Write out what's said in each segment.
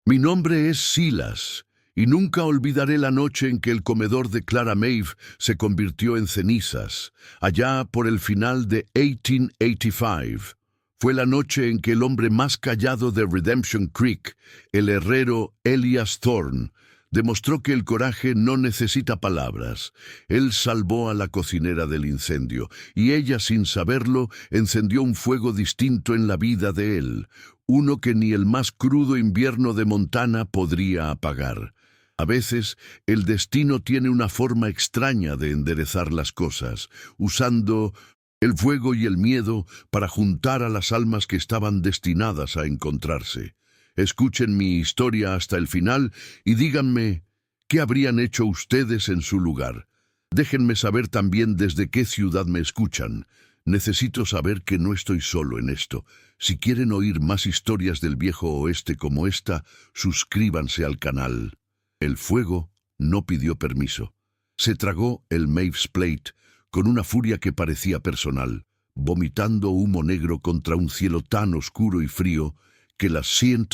Mi nombre es Silas, y nunca olvidaré la noche en que el comedor de Clara Maeve se convirtió en cenizas, allá por el final de 1885. Fue la noche en que el hombre más callado de Redemption Creek, el herrero Elias Thorne, demostró que el coraje no necesita palabras. Él salvó a la cocinera del incendio, y ella, sin saberlo, encendió un fuego distinto en la vida de él, uno que ni el más crudo invierno de Montana podría apagar. A veces, el destino tiene una forma extraña de enderezar las cosas, usando el fuego y el miedo para juntar a las almas que estaban destinadas a encontrarse. Escuchen mi historia hasta el final y díganme qué habrían hecho ustedes en su lugar. Déjenme saber también desde qué ciudad me escuchan. Necesito saber que no estoy solo en esto. Si quieren oír más historias del viejo oeste como esta, suscríbanse al canal. El fuego no pidió permiso. Se tragó el Maeve's Plate con una furia que parecía personal, vomitando humo negro contra un cielo tan oscuro y frío que las 100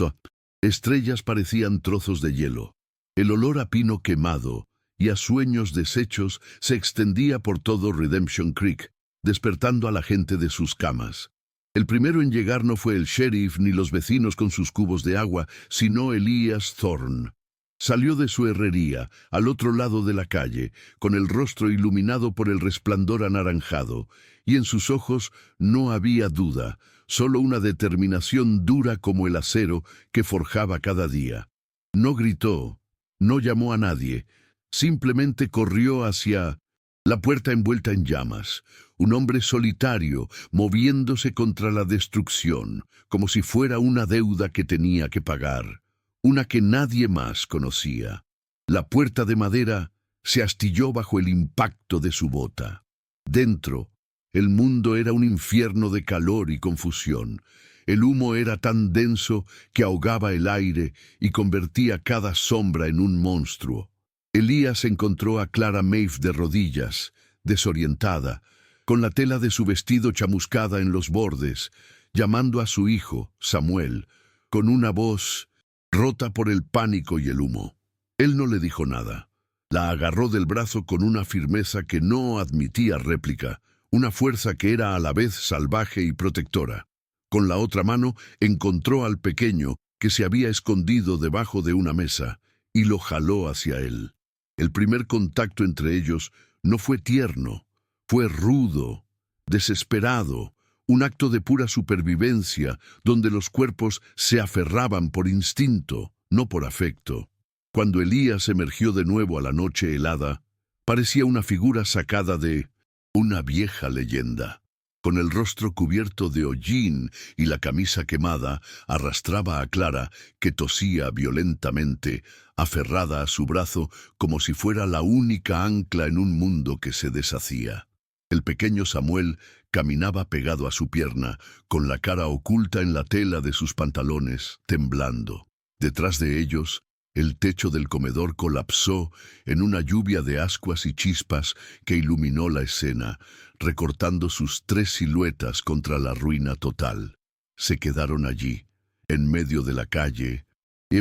estrellas parecían trozos de hielo. El olor a pino quemado y a sueños deshechos se extendía por todo Redemption Creek, despertando a la gente de sus camas. El primero en llegar no fue el sheriff ni los vecinos con sus cubos de agua, sino Elias Thorne. Salió de su herrería, al otro lado de la calle, con el rostro iluminado por el resplandor anaranjado, y en sus ojos no había duda, solo una determinación dura como el acero que forjaba cada día. No gritó, no llamó a nadie, simplemente corrió hacia la puerta envuelta en llamas, un hombre solitario, moviéndose contra la destrucción, como si fuera una deuda que tenía que pagar, una que nadie más conocía. La puerta de madera se astilló bajo el impacto de su bota. Dentro, el mundo era un infierno de calor y confusión. El humo era tan denso que ahogaba el aire y convertía cada sombra en un monstruo. Elías encontró a Clara Maeve de rodillas, desorientada, con la tela de su vestido chamuscada en los bordes, llamando a su hijo, Samuel, con una voz rota por el pánico y el humo. Él no le dijo nada. La agarró del brazo con una firmeza que no admitía réplica, una fuerza que era a la vez salvaje y protectora. Con la otra mano encontró al pequeño que se había escondido debajo de una mesa y lo jaló hacia él. El primer contacto entre ellos no fue tierno, fue rudo, desesperado, un acto de pura supervivencia donde los cuerpos se aferraban por instinto, no por afecto. Cuando Elías emergió de nuevo a la noche helada, parecía una figura sacada de una vieja leyenda. Con el rostro cubierto de hollín y la camisa quemada, arrastraba a Clara, que tosía violentamente, aferrada a su brazo como si fuera la única ancla en un mundo que se deshacía. El pequeño Samuel caminaba pegado a su pierna, con la cara oculta en la tela de sus pantalones, temblando. Detrás de ellos, el techo del comedor colapsó en una lluvia de ascuas y chispas que iluminó la escena, recortando sus 3 siluetas contra la ruina total. Se quedaron allí, en medio de la calle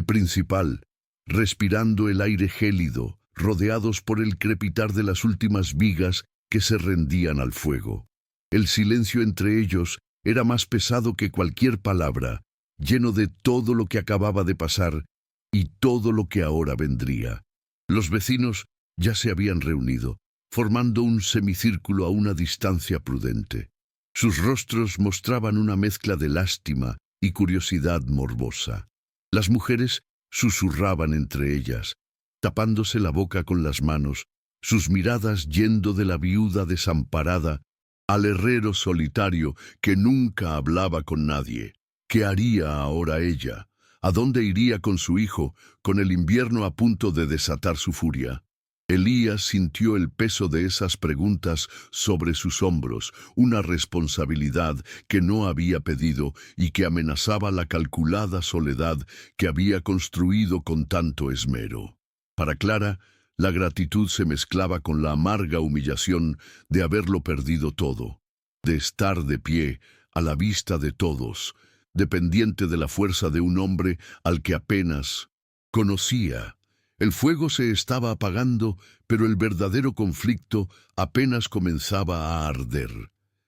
principal, respirando el aire gélido, rodeados por el crepitar de las últimas vigas que se rendían al fuego. El silencio entre ellos era más pesado que cualquier palabra, lleno de todo lo que acababa de pasar y todo lo que ahora vendría. Los vecinos ya se habían reunido, formando un semicírculo a una distancia prudente. Sus rostros mostraban una mezcla de lástima y curiosidad morbosa. Las mujeres susurraban entre ellas, tapándose la boca con las manos, sus miradas yendo de la viuda desamparada al herrero solitario que nunca hablaba con nadie. ¿Qué haría ahora ella? ¿A dónde iría con su hijo, con el invierno a punto de desatar su furia? Elías sintió el peso de esas preguntas sobre sus hombros, una responsabilidad que no había pedido y que amenazaba la calculada soledad que había construido con tanto esmero. Para Clara, la gratitud se mezclaba con la amarga humillación de haberlo perdido todo, de estar de pie, a la vista de todos, dependiente de la fuerza de un hombre al que apenas conocía. El fuego se estaba apagando, pero el verdadero conflicto apenas comenzaba a arder.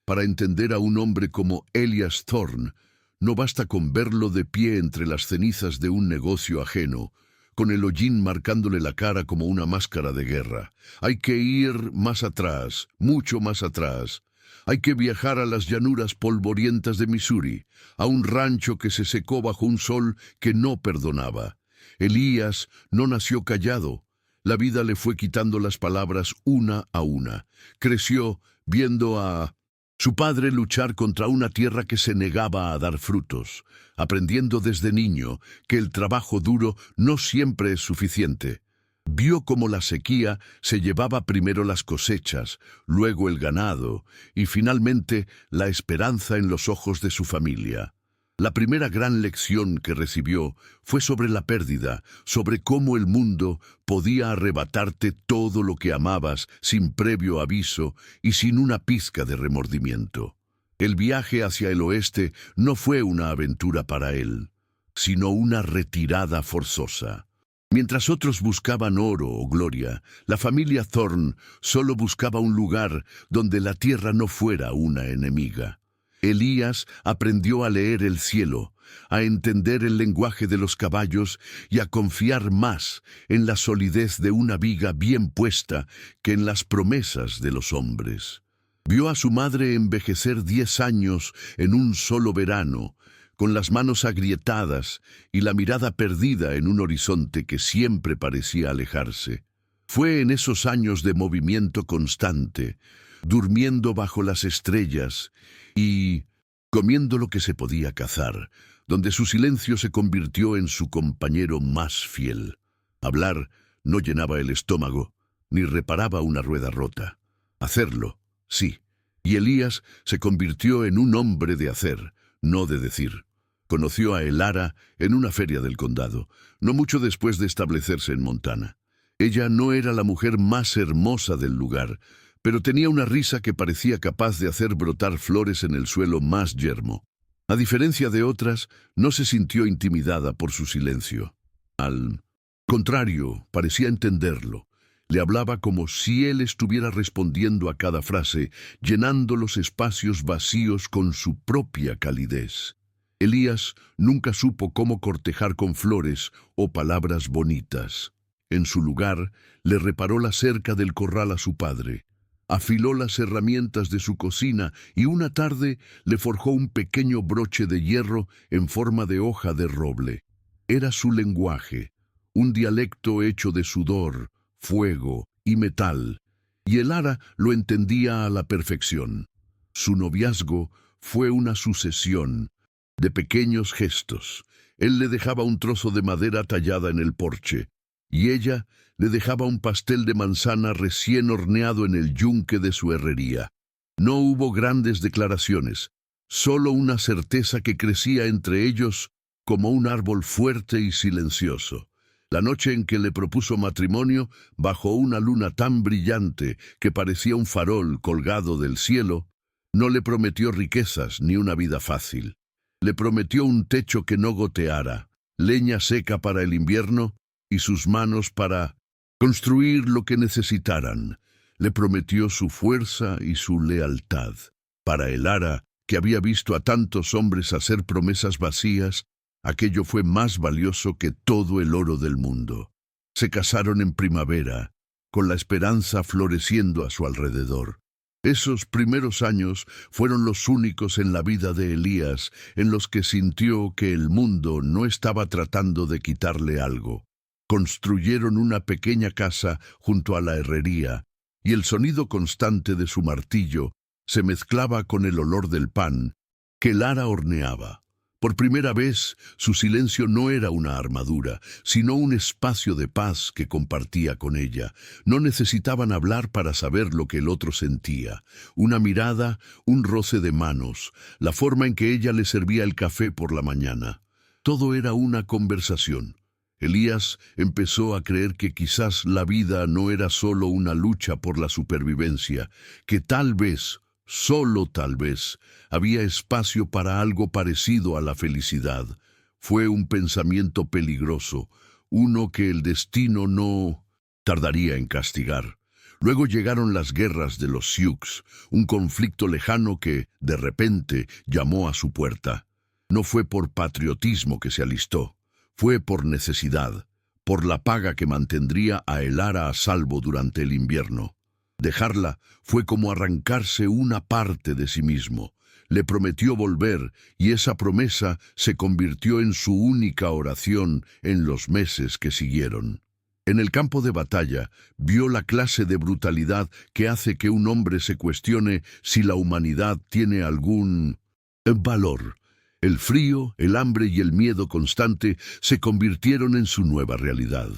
Para entender a un hombre como Elias Thorne, no basta con verlo de pie entre las cenizas de un negocio ajeno, con el hollín marcándole la cara como una máscara de guerra. Hay que ir más atrás, mucho más atrás. Hay que viajar a las llanuras polvorientas de Missouri, a un rancho que se secó bajo un sol que no perdonaba. Elías no nació callado. La vida le fue quitando las palabras una a una. Creció viendo a su padre luchar contra una tierra que se negaba a dar frutos, aprendiendo desde niño que el trabajo duro no siempre es suficiente. Vio cómo la sequía se llevaba primero las cosechas, luego el ganado y finalmente la esperanza en los ojos de su familia. La primera gran lección que recibió fue sobre la pérdida, sobre cómo el mundo podía arrebatarte todo lo que amabas sin previo aviso y sin una pizca de remordimiento. El viaje hacia el oeste no fue una aventura para él, sino una retirada forzosa. Mientras otros buscaban oro o gloria, la familia Thorne solo buscaba un lugar donde la tierra no fuera una enemiga. Elías aprendió a leer el cielo, a entender el lenguaje de los caballos y a confiar más en la solidez de una viga bien puesta que en las promesas de los hombres. Vio a su madre envejecer 10 años en un solo verano, con las manos agrietadas y la mirada perdida en un horizonte que siempre parecía alejarse. Fue en esos años de movimiento constante, durmiendo bajo las estrellas y comiendo lo que se podía cazar, donde su silencio se convirtió en su compañero más fiel. Hablar no llenaba el estómago, ni reparaba una rueda rota. Hacerlo, sí. Y Elías se convirtió en un hombre de hacer, no de decir. Conoció a Elara en una feria del condado, no mucho después de establecerse en Montana. Ella no era la mujer más hermosa del lugar, pero tenía una risa que parecía capaz de hacer brotar flores en el suelo más yermo. A diferencia de otras, no se sintió intimidada por su silencio. Al contrario, parecía entenderlo. Le hablaba como si él estuviera respondiendo a cada frase, llenando los espacios vacíos con su propia calidez. Elías nunca supo cómo cortejar con flores o palabras bonitas. En su lugar, le reparó la cerca del corral a su padre. Afiló las herramientas de su cocina y una tarde le forjó un pequeño broche de hierro en forma de hoja de roble. Era su lenguaje, un dialecto hecho de sudor, fuego y metal, y Elara lo entendía a la perfección. Su noviazgo fue una sucesión de pequeños gestos. Él le dejaba un trozo de madera tallada en el porche, y ella le dejaba un pastel de manzana recién horneado en el yunque de su herrería. No hubo grandes declaraciones, solo una certeza que crecía entre ellos como un árbol fuerte y silencioso. La noche en que le propuso matrimonio, bajo una luna tan brillante que parecía un farol colgado del cielo, no le prometió riquezas ni una vida fácil. Le prometió un techo que no goteara, leña seca para el invierno y sus manos para construir lo que necesitaran. Le prometió su fuerza y su lealtad. Para Elara, que había visto a tantos hombres hacer promesas vacías, aquello fue más valioso que todo el oro del mundo. Se casaron en primavera, con la esperanza floreciendo a su alrededor. Esos primeros años fueron los únicos en la vida de Elías en los que sintió que el mundo no estaba tratando de quitarle algo. Construyeron una pequeña casa junto a la herrería, y el sonido constante de su martillo se mezclaba con el olor del pan que Lara horneaba. Por primera vez, su silencio no era una armadura, sino un espacio de paz que compartía con ella. No necesitaban hablar para saber lo que el otro sentía. Una mirada, un roce de manos, la forma en que ella le servía el café por la mañana. Todo era una conversación. Elías empezó a creer que quizás la vida no era solo una lucha por la supervivencia, que tal vez solo tal vez, había espacio para algo parecido a la felicidad. Fue un pensamiento peligroso, uno que el destino no tardaría en castigar. Luego llegaron las guerras de los Sioux, un conflicto lejano que, de repente, llamó a su puerta. No fue por patriotismo que se alistó, fue por necesidad, por la paga que mantendría a Elara a salvo durante el invierno. Dejarla fue como arrancarse una parte de sí mismo. Le prometió volver, y esa promesa se convirtió en su única oración en los meses que siguieron. En el campo de batalla, vio la clase de brutalidad que hace que un hombre se cuestione si la humanidad tiene algún valor. El frío, el hambre y el miedo constante se convirtieron en su nueva realidad.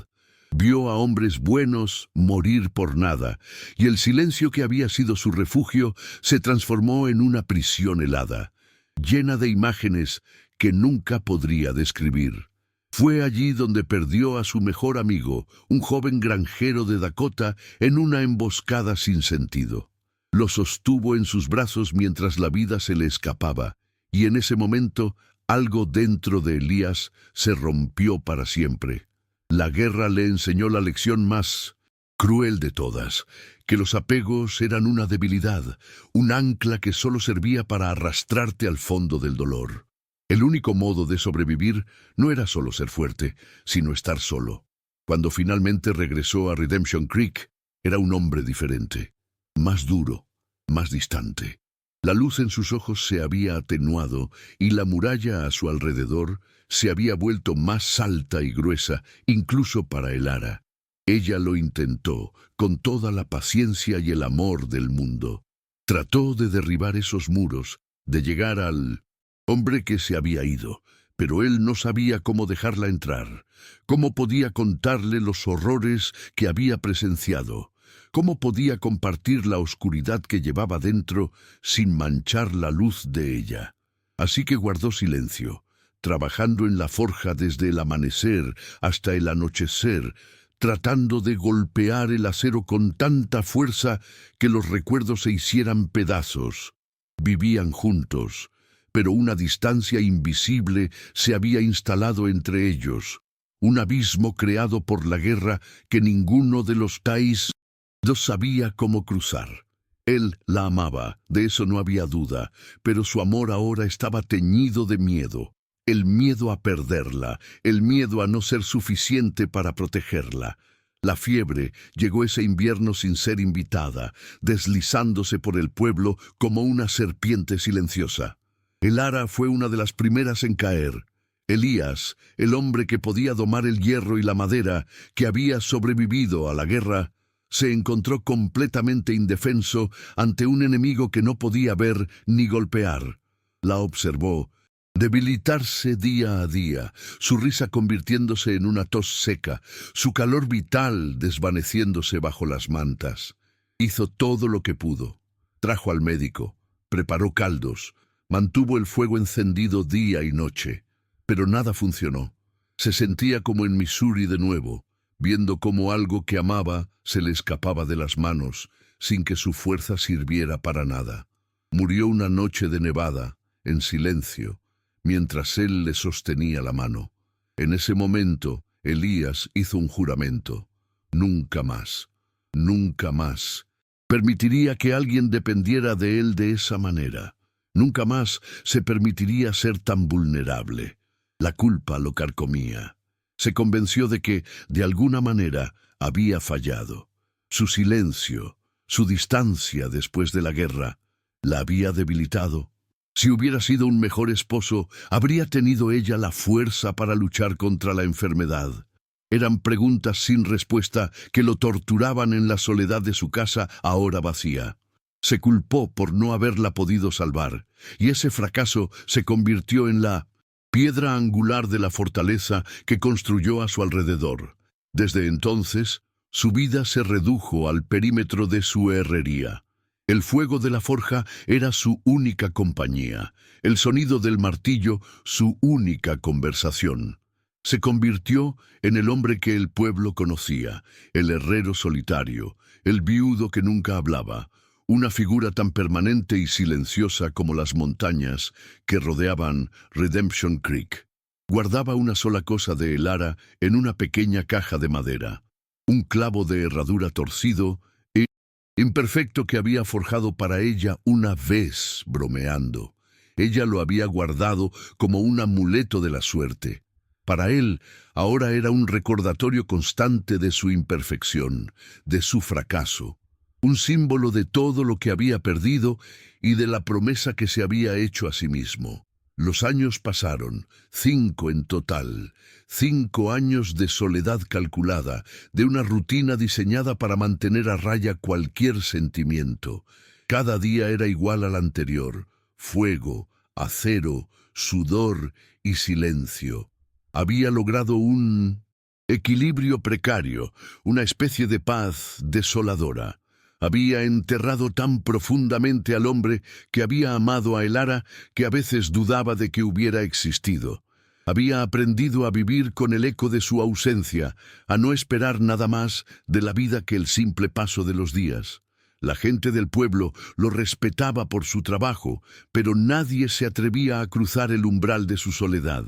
Vio a hombres buenos morir por nada, y el silencio que había sido su refugio se transformó en una prisión helada, llena de imágenes que nunca podría describir. Fue allí donde perdió a su mejor amigo, un joven granjero de Dakota, en una emboscada sin sentido. Lo sostuvo en sus brazos mientras la vida se le escapaba, y en ese momento algo dentro de Elías se rompió para siempre. La guerra le enseñó la lección más cruel de todas, que los apegos eran una debilidad, un ancla que solo servía para arrastrarte al fondo del dolor. El único modo de sobrevivir no era solo ser fuerte, sino estar solo. Cuando finalmente regresó a Redemption Creek, era un hombre diferente, más duro, más distante. La luz en sus ojos se había atenuado y la muralla a su alrededor se había vuelto más alta y gruesa, incluso para Elara. Ella lo intentó, con toda la paciencia y el amor del mundo. Trató de derribar esos muros, de llegar al hombre que se había ido, pero él no sabía cómo dejarla entrar, cómo podía contarle los horrores que había presenciado, cómo podía compartir la oscuridad que llevaba dentro sin manchar la luz de ella. Así que guardó silencio, trabajando en la forja desde el amanecer hasta el anochecer, tratando de golpear el acero con tanta fuerza que los recuerdos se hicieran pedazos. Vivían juntos, pero una distancia invisible se había instalado entre ellos, un abismo creado por la guerra que ninguno de los Tais no sabía cómo cruzar. Él la amaba, de eso no había duda, pero su amor ahora estaba teñido de miedo. El miedo a perderla, el miedo a no ser suficiente para protegerla. La fiebre llegó ese invierno sin ser invitada, deslizándose por el pueblo como una serpiente silenciosa. Elara fue una de las primeras en caer. Elías, el hombre que podía domar el hierro y la madera, que había sobrevivido a la guerra, se encontró completamente indefenso ante un enemigo que no podía ver ni golpear. La observó, debilitarse día a día, su risa convirtiéndose en una tos seca, su calor vital desvaneciéndose bajo las mantas. Hizo todo lo que pudo. Trajo al médico, preparó caldos, mantuvo el fuego encendido día y noche, pero nada funcionó. Se sentía como en Missouri de nuevo, viendo cómo algo que amaba se le escapaba de las manos, sin que su fuerza sirviera para nada. Murió una noche de nevada, en silencio, mientras él le sostenía la mano. En ese momento, Elías hizo un juramento. Nunca más, nunca más, permitiría que alguien dependiera de él de esa manera. Nunca más se permitiría ser tan vulnerable. La culpa lo carcomía. Se convenció de que, de alguna manera, había fallado. Su silencio, su distancia después de la guerra, la había debilitado. Si hubiera sido un mejor esposo, habría tenido ella la fuerza para luchar contra la enfermedad. Eran preguntas sin respuesta que lo torturaban en la soledad de su casa, ahora vacía. Se culpó por no haberla podido salvar, y ese fracaso se convirtió en la piedra angular de la fortaleza que construyó a su alrededor. Desde entonces, su vida se redujo al perímetro de su herrería. El fuego de la forja era su única compañía, el sonido del martillo su única conversación. Se convirtió en el hombre que el pueblo conocía, el herrero solitario, el viudo que nunca hablaba, una figura tan permanente y silenciosa como las montañas que rodeaban Redemption Creek. Guardaba una sola cosa de Elara en una pequeña caja de madera, un clavo de herradura torcido e imperfecto que había forjado para ella una vez, bromeando. Ella lo había guardado como un amuleto de la suerte. Para él, ahora era un recordatorio constante de su imperfección, de su fracaso, un símbolo de todo lo que había perdido y de la promesa que se había hecho a sí mismo. Los años pasaron, 5 en total, 5 años de soledad calculada, de una rutina diseñada para mantener a raya cualquier sentimiento. Cada día era igual al anterior: fuego, acero, sudor y silencio. Había logrado un equilibrio precario, una especie de paz desoladora. Había enterrado tan profundamente al hombre que había amado a Elara que a veces dudaba de que hubiera existido. Había aprendido a vivir con el eco de su ausencia, a no esperar nada más de la vida que el simple paso de los días. La gente del pueblo lo respetaba por su trabajo, pero nadie se atrevía a cruzar el umbral de su soledad.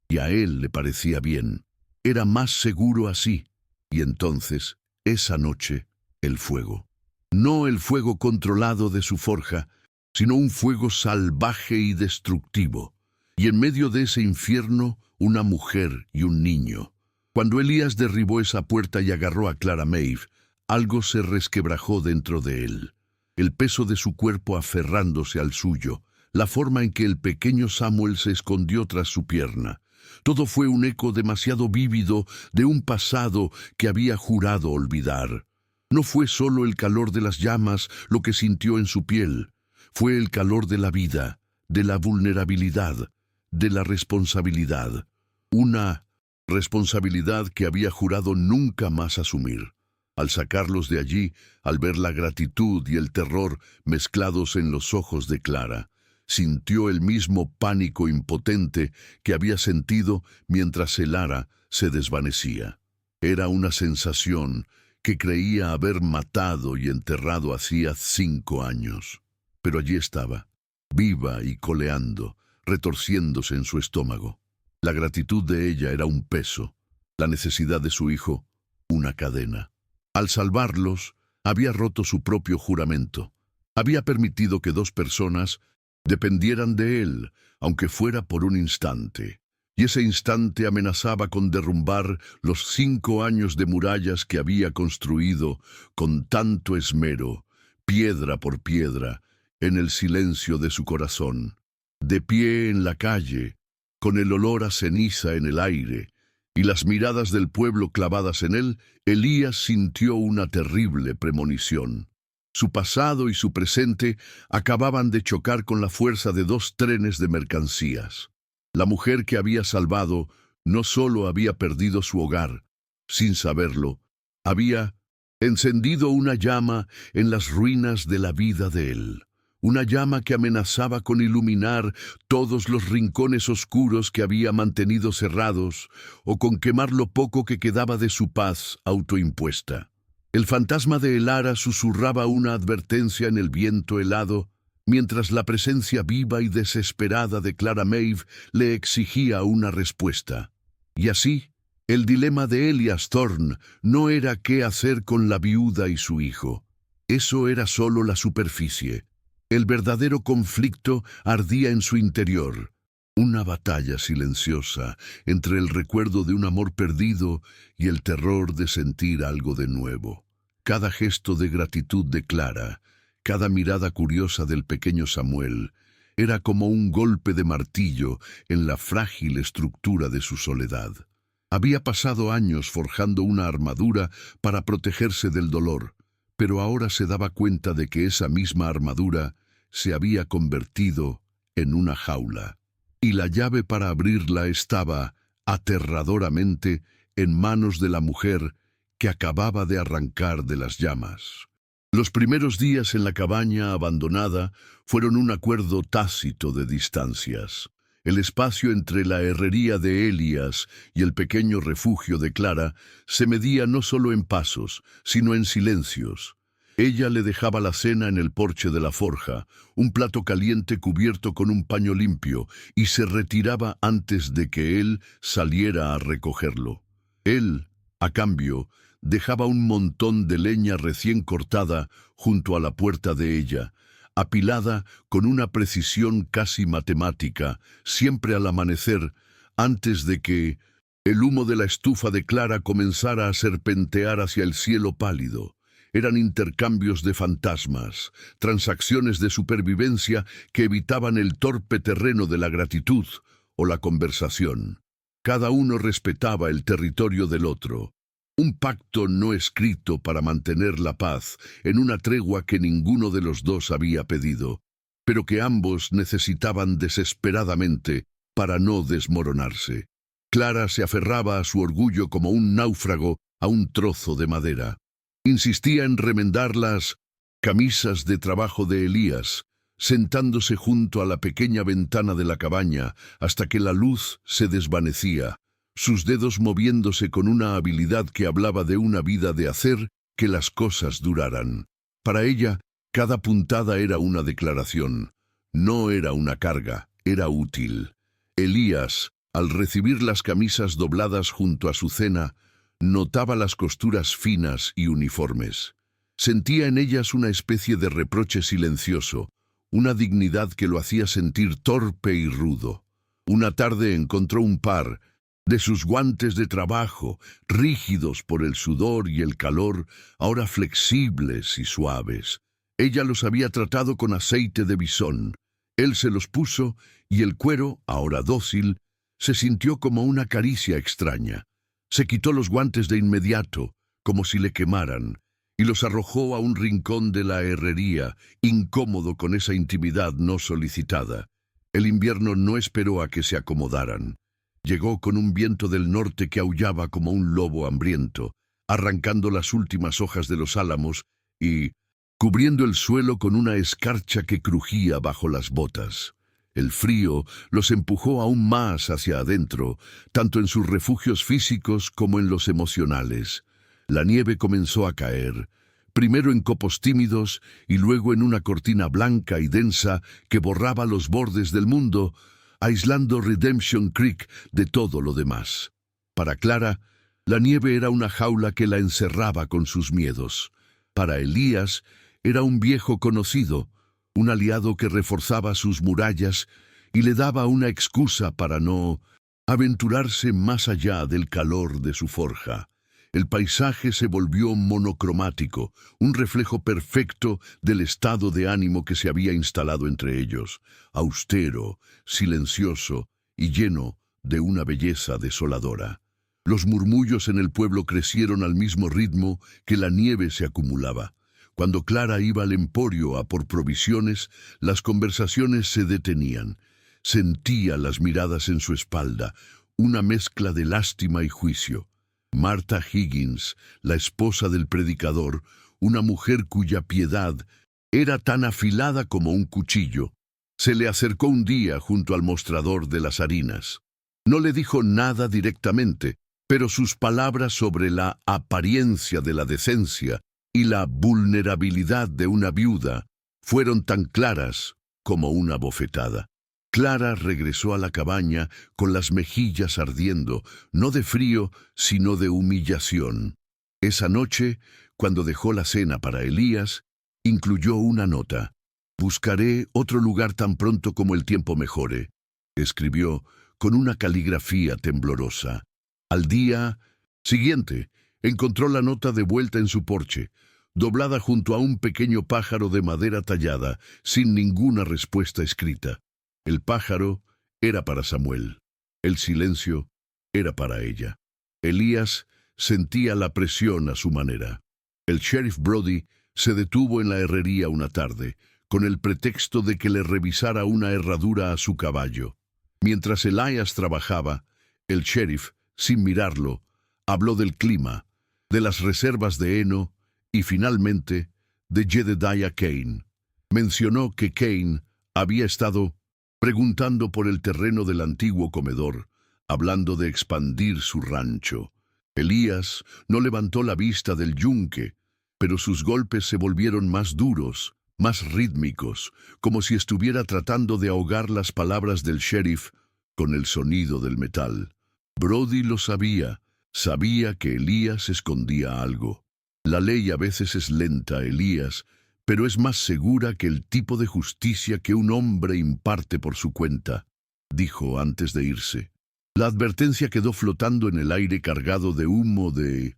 Y a él le parecía bien. Era más seguro así. Y entonces, esa noche, el fuego. No el fuego controlado de su forja, sino un fuego salvaje y destructivo. Y en medio de ese infierno, una mujer y un niño. Cuando Elías derribó esa puerta y agarró a Clara Maeve, algo se resquebrajó dentro de él. El peso de su cuerpo aferrándose al suyo, la forma en que el pequeño Samuel se escondió tras su pierna. Todo fue un eco demasiado vívido de un pasado que había jurado olvidar. No fue solo el calor de las llamas lo que sintió en su piel, fue el calor de la vida, de la vulnerabilidad, de la responsabilidad. Una responsabilidad que había jurado nunca más asumir. Al sacarlos de allí, al ver la gratitud y el terror mezclados en los ojos de Clara, sintió el mismo pánico impotente que había sentido mientras Elara se desvanecía. Era una sensación que creía haber matado y enterrado hacía 5 años. Pero allí estaba, viva y coleando, retorciéndose en su estómago. La gratitud de ella era un peso, la necesidad de su hijo, una cadena. Al salvarlos, había roto su propio juramento. Había permitido que 2 personas dependieran de él, aunque fuera por un instante. Y ese instante amenazaba con derrumbar los 5 años de murallas que había construido con tanto esmero, piedra por piedra, en el silencio de su corazón. De pie en la calle, con el olor a ceniza en el aire, y las miradas del pueblo clavadas en él, Elías sintió una terrible premonición. Su pasado y su presente acababan de chocar con la fuerza de 2 trenes de mercancías. La mujer que había salvado no solo había perdido su hogar, sin saberlo, había encendido una llama en las ruinas de la vida de él. Una llama que amenazaba con iluminar todos los rincones oscuros que había mantenido cerrados, o con quemar lo poco que quedaba de su paz autoimpuesta. El fantasma de Elara susurraba una advertencia en el viento helado, mientras la presencia viva y desesperada de Clara Maeve le exigía una respuesta. Y así, el dilema de Elias Thorne no era qué hacer con la viuda y su hijo. Eso era solo la superficie. El verdadero conflicto ardía en su interior. Una batalla silenciosa entre el recuerdo de un amor perdido y el terror de sentir algo de nuevo. Cada gesto de gratitud de Clara, cada mirada curiosa del pequeño Samuel, era como un golpe de martillo en la frágil estructura de su soledad. Había pasado años forjando una armadura para protegerse del dolor, pero ahora se daba cuenta de que esa misma armadura se había convertido en una jaula, y la llave para abrirla estaba, aterradoramente, en manos de la mujer que acababa de arrancar de las llamas. Los primeros días en la cabaña abandonada fueron un acuerdo tácito de distancias. El espacio entre la herrería de Elías y el pequeño refugio de Clara se medía no solo en pasos, sino en silencios. Ella le dejaba la cena en el porche de la forja, un plato caliente cubierto con un paño limpio, y se retiraba antes de que él saliera a recogerlo. Él, a cambio, dejaba un montón de leña recién cortada junto a la puerta de ella, apilada con una precisión casi matemática, siempre al amanecer, antes de que el humo de la estufa de Clara comenzara a serpentear hacia el cielo pálido. Eran intercambios de fantasmas, transacciones de supervivencia que evitaban el torpe terreno de la gratitud o la conversación. Cada uno respetaba el territorio del otro. Un pacto no escrito para mantener la paz en una tregua que ninguno de los dos había pedido, pero que ambos necesitaban desesperadamente para no desmoronarse. Clara se aferraba a su orgullo como un náufrago a un trozo de madera. Insistía en remendar las camisas de trabajo de Elías, sentándose junto a la pequeña ventana de la cabaña hasta que la luz se desvanecía, sus dedos moviéndose con una habilidad que hablaba de una vida de hacer que las cosas duraran. Para ella, cada puntada era una declaración. No era una carga, era útil. Elías, al recibir las camisas dobladas junto a su cena, notaba las costuras finas y uniformes. Sentía en ellas una especie de reproche silencioso, una dignidad que lo hacía sentir torpe y rudo. Una tarde encontró un par de sus guantes de trabajo, rígidos por el sudor y el calor, ahora flexibles y suaves. Ella los había tratado con aceite de bisón. Él se los puso y el cuero, ahora dócil, se sintió como una caricia extraña. Se quitó los guantes de inmediato, como si le quemaran, y los arrojó a un rincón de la herrería, incómodo con esa intimidad no solicitada. El invierno no esperó a que se acomodaran. Llegó con un viento del norte que aullaba como un lobo hambriento, arrancando las últimas hojas de los álamos y cubriendo el suelo con una escarcha que crujía bajo las botas. El frío los empujó aún más hacia adentro, tanto en sus refugios físicos como en los emocionales. La nieve comenzó a caer, primero en copos tímidos y luego en una cortina blanca y densa que borraba los bordes del mundo, aislando Redemption Creek de todo lo demás. Para Clara, la nieve era una jaula que la encerraba con sus miedos. Para Elías, era un viejo conocido, un aliado que reforzaba sus murallas y le daba una excusa para no aventurarse más allá del calor de su forja. El paisaje se volvió monocromático, un reflejo perfecto del estado de ánimo que se había instalado entre ellos, austero, silencioso y lleno de una belleza desoladora. Los murmullos en el pueblo crecieron al mismo ritmo que la nieve se acumulaba. Cuando Clara iba al emporio a por provisiones, las conversaciones se detenían. Sentía las miradas en su espalda, una mezcla de lástima y juicio. Martha Higgins, la esposa del predicador, una mujer cuya piedad era tan afilada como un cuchillo, se le acercó un día junto al mostrador de las harinas. No le dijo nada directamente, pero sus palabras sobre la apariencia de la decencia y la vulnerabilidad de una viuda fueron tan claras como una bofetada. Clara regresó a la cabaña con las mejillas ardiendo, no de frío, sino de humillación. Esa noche, cuando dejó la cena para Elías, incluyó una nota. «Buscaré otro lugar tan pronto como el tiempo mejore», escribió con una caligrafía temblorosa. Al día siguiente, encontró la nota de vuelta en su porche, doblada junto a un pequeño pájaro de madera tallada, sin ninguna respuesta escrita. El pájaro era para Samuel. El silencio era para ella. Elías sentía la presión a su manera. El sheriff Brody se detuvo en la herrería una tarde, con el pretexto de que le revisara una herradura a su caballo. Mientras Elías trabajaba, el sheriff, sin mirarlo, habló del clima, de las reservas de heno y, finalmente, de Jedediah Kane. Mencionó que Kane había estado preguntando por el terreno del antiguo comedor, hablando de expandir su rancho. Elías no levantó la vista del yunque, pero sus golpes se volvieron más duros, más rítmicos, como si estuviera tratando de ahogar las palabras del sheriff con el sonido del metal. Brody lo sabía, sabía que Elías escondía algo. La ley a veces es lenta, Elías, pero es más segura que el tipo de justicia que un hombre imparte por su cuenta, dijo antes de irse. La advertencia quedó flotando en el aire cargado de humo de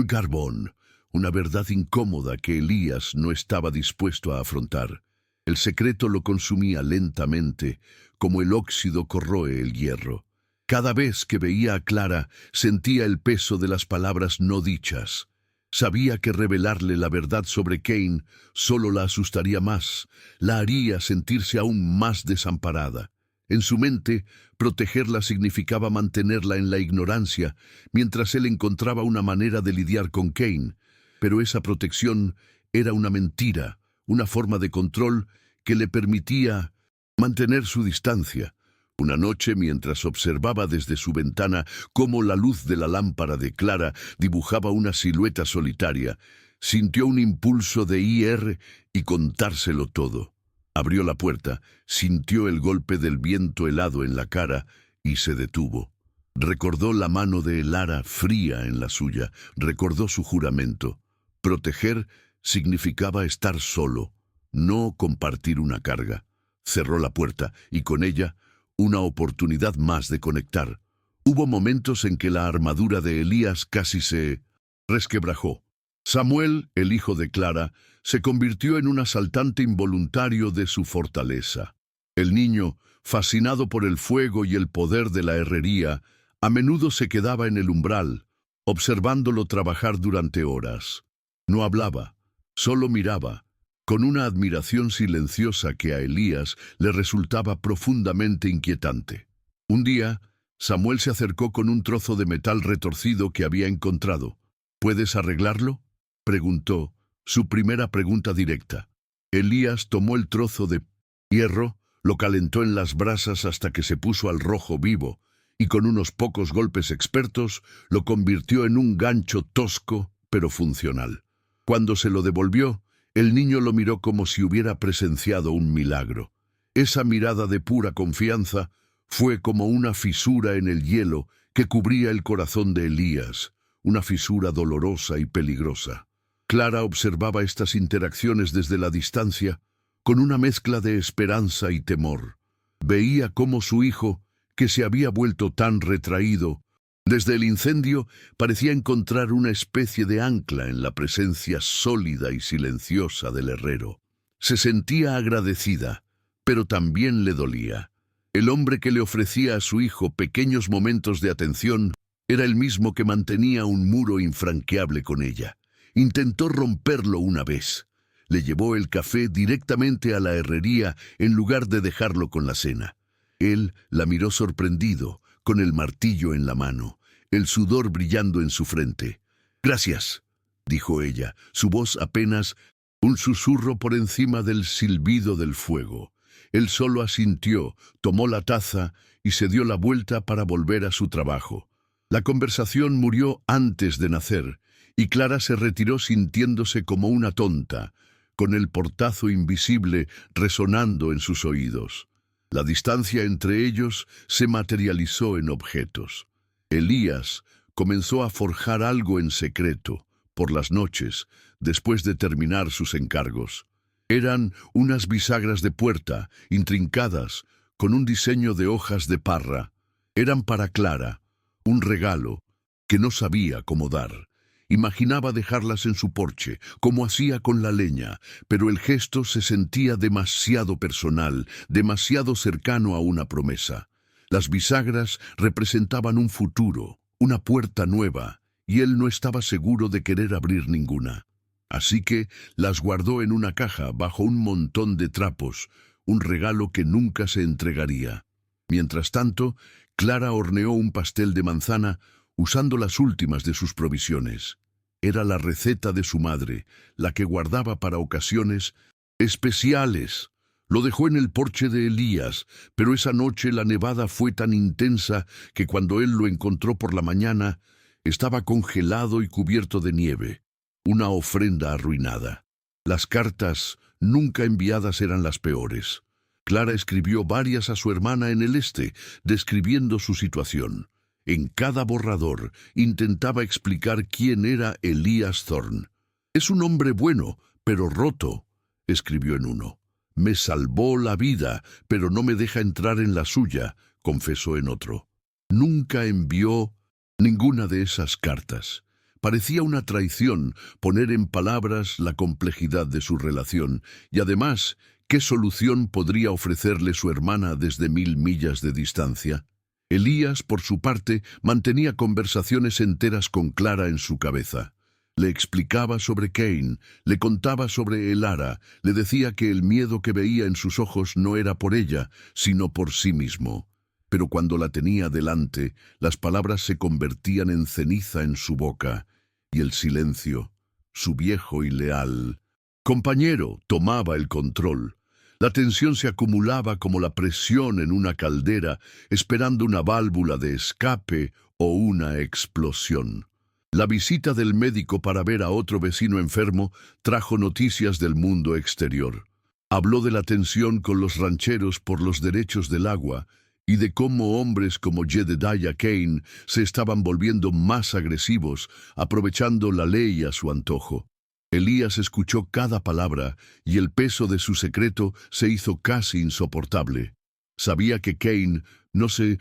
carbón, una verdad incómoda que Elías no estaba dispuesto a afrontar. El secreto lo consumía lentamente, como el óxido corroe el hierro. Cada vez que veía a Clara, sentía el peso de las palabras no dichas. Sabía que revelarle la verdad sobre Kane solo la asustaría más, la haría sentirse aún más desamparada. En su mente, protegerla significaba mantenerla en la ignorancia, mientras él encontraba una manera de lidiar con Kane. Pero esa protección era una mentira, una forma de control que le permitía mantener su distancia. Una noche, mientras observaba desde su ventana cómo la luz de la lámpara de Clara dibujaba una silueta solitaria, sintió un impulso de ir y contárselo todo. Abrió la puerta, sintió el golpe del viento helado en la cara y se detuvo. Recordó la mano de Lara fría en la suya, recordó su juramento. Proteger significaba estar solo, no compartir una carga. Cerró la puerta y con ella una oportunidad más de conectar. Hubo momentos en que la armadura de Elías casi se resquebrajó. Samuel, el hijo de Clara, se convirtió en un asaltante involuntario de su fortaleza. El niño, fascinado por el fuego y el poder de la herrería, a menudo se quedaba en el umbral, observándolo trabajar durante horas. No hablaba, solo miraba, con una admiración silenciosa que a Elías le resultaba profundamente inquietante. Un día, Samuel se acercó con un trozo de metal retorcido que había encontrado. ¿Puedes arreglarlo?, preguntó, su primera pregunta directa. Elías tomó el trozo de hierro, lo calentó en las brasas hasta que se puso al rojo vivo, y con unos pocos golpes expertos lo convirtió en un gancho tosco pero funcional. Cuando se lo devolvió, el niño lo miró como si hubiera presenciado un milagro. Esa mirada de pura confianza fue como una fisura en el hielo que cubría el corazón de Elías, una fisura dolorosa y peligrosa. Clara observaba estas interacciones desde la distancia, con una mezcla de esperanza y temor. Veía cómo su hijo, que se había vuelto tan retraído, desde el incendio parecía encontrar una especie de ancla en la presencia sólida y silenciosa del herrero. Se sentía agradecida, pero también le dolía. El hombre que le ofrecía a su hijo pequeños momentos de atención era el mismo que mantenía un muro infranqueable con ella. Intentó romperlo una vez. Le llevó el café directamente a la herrería en lugar de dejarlo con la cena. Él la miró sorprendido, con el martillo en la mano, el sudor brillando en su frente. «Gracias», dijo ella, su voz apenas un susurro por encima del silbido del fuego. Él solo asintió, tomó la taza y se dio la vuelta para volver a su trabajo. La conversación murió antes de nacer, y Clara se retiró sintiéndose como una tonta, con el portazo invisible resonando en sus oídos. La distancia entre ellos se materializó en objetos. Elías comenzó a forjar algo en secreto, por las noches, después de terminar sus encargos. Eran unas bisagras de puerta, intrincadas, con un diseño de hojas de parra. Eran para Clara, un regalo que no sabía cómo dar. Imaginaba dejarlas en su porche, como hacía con la leña, pero el gesto se sentía demasiado personal, demasiado cercano a una promesa. Las bisagras representaban un futuro, una puerta nueva, y él no estaba seguro de querer abrir ninguna. Así que las guardó en una caja bajo un montón de trapos, un regalo que nunca se entregaría. Mientras tanto, Clara horneó un pastel de manzana usando las últimas de sus provisiones. Era la receta de su madre, la que guardaba para ocasiones especiales. Lo dejó en el porche de Elías, pero esa noche la nevada fue tan intensa que cuando él lo encontró por la mañana, estaba congelado y cubierto de nieve. una ofrenda arruinada. Las cartas nunca enviadas eran las peores. Clara escribió varias a su hermana en el este, describiendo su situación. En cada borrador intentaba explicar quién era Elías Thorne. «Es un hombre bueno, pero roto», escribió en uno. «Me salvó la vida, pero no me deja entrar en la suya», confesó en otro. Nunca envió ninguna de esas cartas. Parecía una traición poner en palabras la complejidad de su relación, y además, ¿qué solución podría ofrecerle su hermana desde 1000 millas de distancia? Elías, por su parte, mantenía conversaciones enteras con Clara en su cabeza. Le explicaba sobre Cain, le contaba sobre Elara, le decía que el miedo que veía en sus ojos no era por ella, sino por sí mismo. Pero cuando la tenía delante, las palabras se convertían en ceniza en su boca, y el silencio, su viejo y leal compañero, tomaba el control. La tensión se acumulaba como la presión en una caldera, esperando una válvula de escape o una explosión. La visita del médico para ver a otro vecino enfermo trajo noticias del mundo exterior. Habló de la tensión con los rancheros por los derechos del agua y de cómo hombres como Jedediah Cain se estaban volviendo más agresivos, aprovechando la ley a su antojo. Elías escuchó cada palabra y el peso de su secreto se hizo casi insoportable. Sabía que Cain no se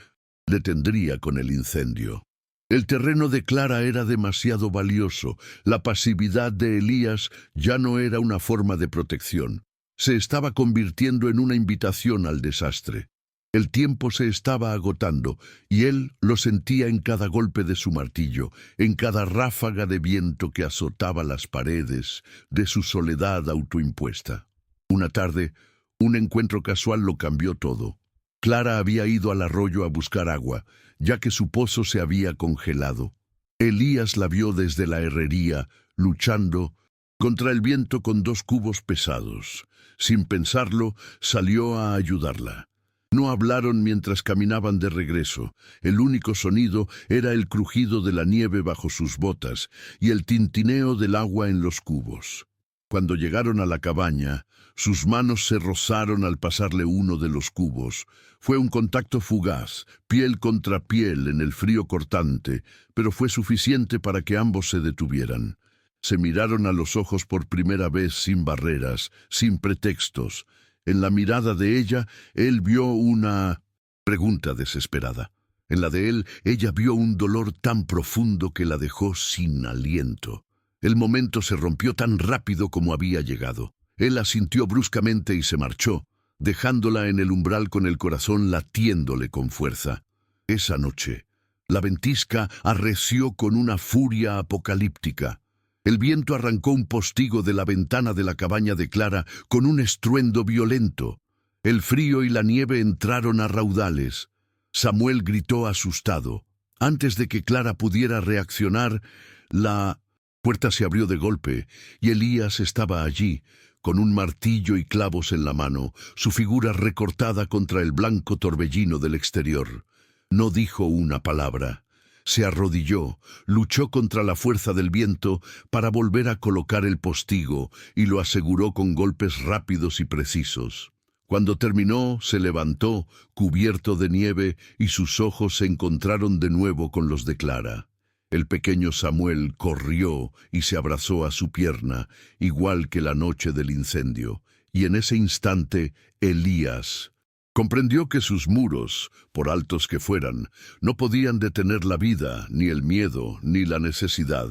detendría con el incendio. El terreno de Clara era demasiado valioso. La pasividad de Elías ya no era una forma de protección. Se estaba convirtiendo en una invitación al desastre. El tiempo se estaba agotando, y él lo sentía en cada golpe de su martillo, en cada ráfaga de viento que azotaba las paredes de su soledad autoimpuesta. Una tarde, un encuentro casual lo cambió todo. Clara había ido al arroyo a buscar agua, ya que su pozo se había congelado. Elías la vio desde la herrería, luchando contra el viento con 2 cubos pesados. Sin pensarlo, salió a ayudarla. No hablaron mientras caminaban de regreso. El único sonido era el crujido de la nieve bajo sus botas y el tintineo del agua en los cubos. Cuando llegaron a la cabaña, sus manos se rozaron al pasarle uno de los cubos. Fue un contacto fugaz, piel contra piel en el frío cortante, pero fue suficiente para que ambos se detuvieran. Se miraron a los ojos por primera vez sin barreras, sin pretextos. En la mirada de ella, él vio una pregunta desesperada. En la de él, ella vio un dolor tan profundo que la dejó sin aliento. El momento se rompió tan rápido como había llegado. Él asintió bruscamente y se marchó, dejándola en el umbral con el corazón latiéndole con fuerza. Esa noche, la ventisca arreció con una furia apocalíptica. El viento arrancó un postigo de la ventana de la cabaña de Clara con un estruendo violento. El frío y la nieve entraron a raudales. Samuel gritó asustado. Antes de que Clara pudiera reaccionar, la puerta se abrió de golpe y Elías estaba allí, con un martillo y clavos en la mano, su figura recortada contra el blanco torbellino del exterior. No dijo una palabra. Se arrodilló, luchó contra la fuerza del viento para volver a colocar el postigo y lo aseguró con golpes rápidos y precisos. Cuando terminó, se levantó, cubierto de nieve, y sus ojos se encontraron de nuevo con los de Clara. El pequeño Samuel corrió y se abrazó a su pierna, igual que la noche del incendio, y en ese instante Elías comprendió que sus muros, por altos que fueran, no podían detener la vida, ni el miedo, ni la necesidad.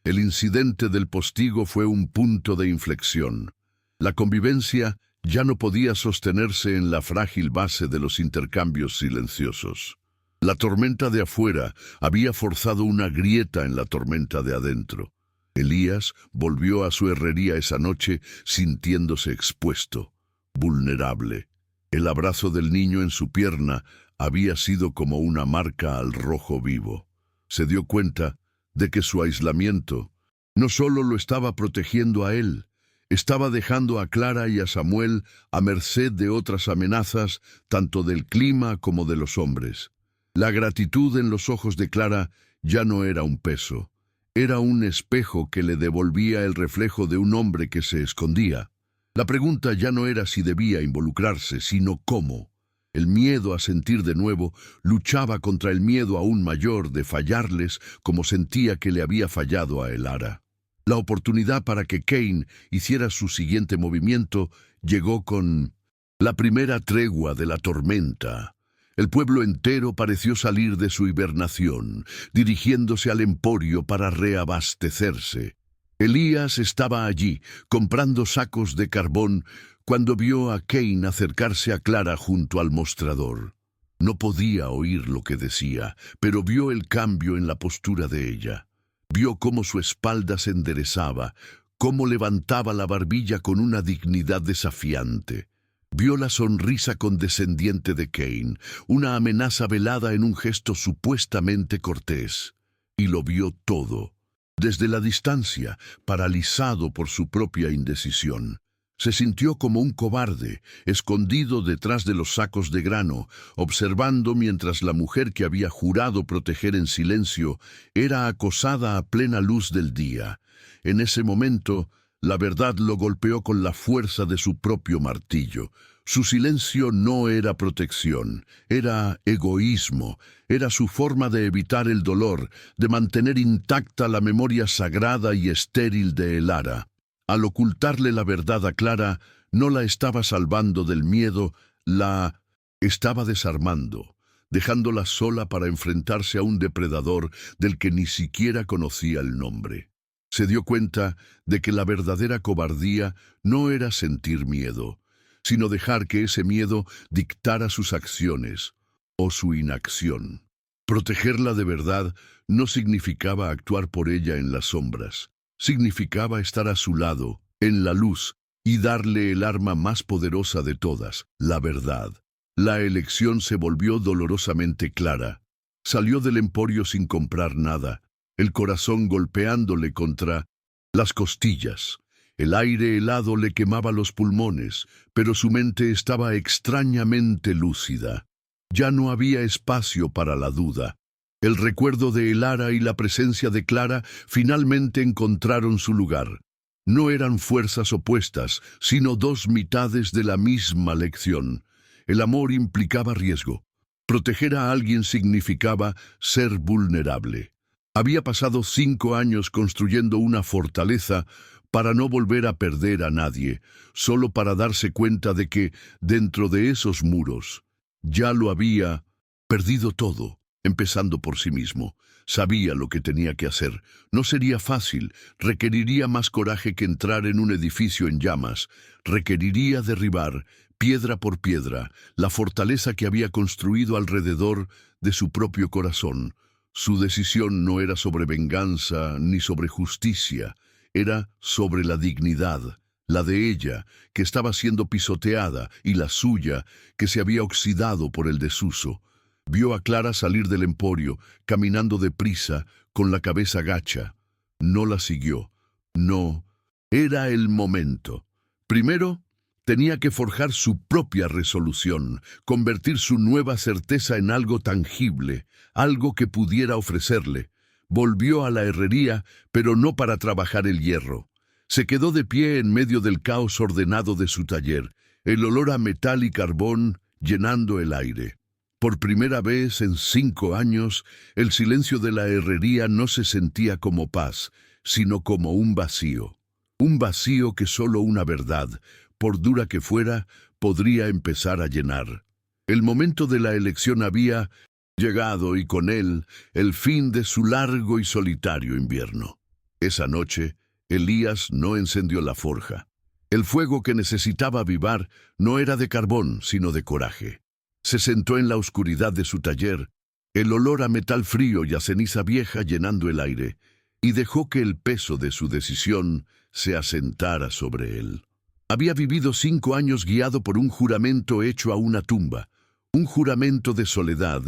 El incidente del postigo fue un punto de inflexión. La convivencia ya no podía sostenerse en la frágil base de los intercambios silenciosos. La tormenta de afuera había forzado una grieta en la tormenta de adentro. Elías volvió a su herrería esa noche sintiéndose expuesto, vulnerable. El abrazo del niño en su pierna había sido como una marca al rojo vivo. Se dio cuenta de que su aislamiento no solo lo estaba protegiendo a él, estaba dejando a Clara y a Samuel a merced de otras amenazas, tanto del clima como de los hombres. La gratitud en los ojos de Clara ya no era un peso, era un espejo que le devolvía el reflejo de un hombre que se escondía. La pregunta ya no era si debía involucrarse, sino cómo. El miedo a sentir de nuevo luchaba contra el miedo aún mayor de fallarles como sentía que le había fallado a Elara. La oportunidad para que Kane hiciera su siguiente movimiento llegó con la primera tregua de la tormenta. El pueblo entero pareció salir de su hibernación, dirigiéndose al emporio para reabastecerse. Elías estaba allí, comprando sacos de carbón, cuando vio a Kane acercarse a Clara junto al mostrador. No podía oír lo que decía, pero vio el cambio en la postura de ella. Vio cómo su espalda se enderezaba, cómo levantaba la barbilla con una dignidad desafiante. Vio la sonrisa condescendiente de Kane, una amenaza velada en un gesto supuestamente cortés. Y lo vio todo. Desde la distancia, paralizado por su propia indecisión. Se sintió como un cobarde, escondido detrás de los sacos de grano, observando mientras la mujer que había jurado proteger en silencio era acosada a plena luz del día. En ese momento, la verdad lo golpeó con la fuerza de su propio martillo. Su silencio no era protección, era egoísmo, era su forma de evitar el dolor, de mantener intacta la memoria sagrada y estéril de Elara. Al ocultarle la verdad a Clara, no la estaba salvando del miedo, la estaba desarmando, dejándola sola para enfrentarse a un depredador del que ni siquiera conocía el nombre. Se dio cuenta de que la verdadera cobardía no era sentir miedo, sino dejar que ese miedo dictara sus acciones o su inacción. Protegerla de verdad no significaba actuar por ella en las sombras. Significaba estar a su lado, en la luz, y darle el arma más poderosa de todas, la verdad. La elección se volvió dolorosamente clara. Salió del emporio sin comprar nada, el corazón golpeándole contra las costillas. El aire helado le quemaba los pulmones, pero su mente estaba extrañamente lúcida. Ya no había espacio para la duda. El recuerdo de Elara y la presencia de Clara finalmente encontraron su lugar. No eran fuerzas opuestas, sino dos mitades de la misma lección. El amor implicaba riesgo. Proteger a alguien significaba ser vulnerable. Había pasado 5 años construyendo una fortaleza para no volver a perder a nadie, solo para darse cuenta de que, dentro de esos muros, ya lo había perdido todo. Empezando por sí mismo. Sabía lo que tenía que hacer. No sería fácil, requeriría más coraje que entrar en un edificio en llamas. Requeriría derribar, piedra por piedra, la fortaleza que había construido alrededor de su propio corazón. Su decisión no era sobre venganza ni sobre justicia, era sobre la dignidad, la de ella, que estaba siendo pisoteada, y la suya, que se había oxidado por el desuso. Vio a Clara salir del emporio, caminando deprisa, con la cabeza gacha. No la siguió. No. Era el momento. Primero, tenía que forjar su propia resolución, convertir su nueva certeza en algo tangible, algo que pudiera ofrecerle. Volvió a la herrería, pero no para trabajar el hierro. Se quedó de pie en medio del caos ordenado de su taller, el olor a metal y carbón llenando el aire. Por primera vez en 5 años, el silencio de la herrería no se sentía como paz, sino como un vacío. Un vacío que solo una verdad, por dura que fuera, podría empezar a llenar. El momento de la elección había llegado y con él el fin de su largo y solitario invierno. Esa noche, Elías no encendió la forja. El fuego que necesitaba avivar no era de carbón, sino de coraje. Se sentó en la oscuridad de su taller, el olor a metal frío y a ceniza vieja llenando el aire, y dejó que el peso de su decisión se asentara sobre él. Había vivido 5 años guiado por un juramento hecho a una tumba, un juramento de soledad